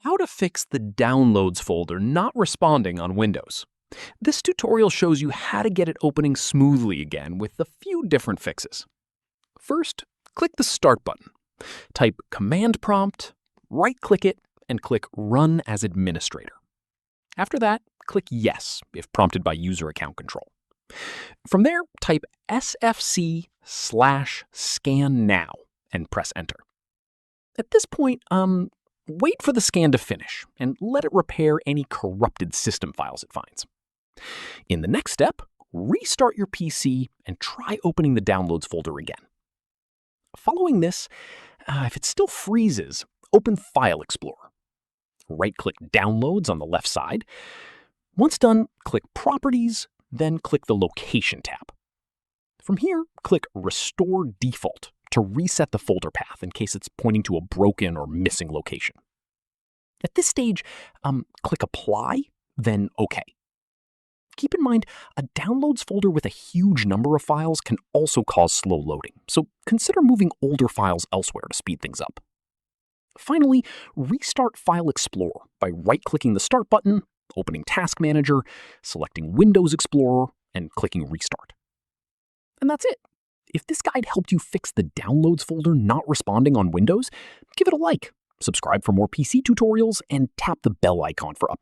How to fix the Downloads folder not responding on Windows. This tutorial shows you how to get it opening smoothly again with a few different fixes. First, click the Start button. Type Command Prompt, right-click it, and click Run as Administrator. After that, click Yes if prompted by User Account Control. From there, type sfc/scan now and press Enter. At this point, wait for the scan to finish and let it repair any corrupted system files it finds. In the next step, restart your PC and try opening the Downloads folder again. Following this, if it still freezes, open File Explorer. Right-click Downloads on the left side. Once done, click Properties, then click the Location tab. From here, click Restore Default to reset the folder path in case it's pointing to a broken or missing location. At this stage, click Apply, then OK. Keep in mind, a Downloads folder with a huge number of files can also cause slow loading, so consider moving older files elsewhere to speed things up. Finally, restart File Explorer by right-clicking the Start button, opening Task Manager, selecting Windows Explorer, and clicking Restart. And that's it. If this guide helped you fix the Downloads folder not responding on Windows, give it a like, subscribe for more PC tutorials, and tap the bell icon for updates.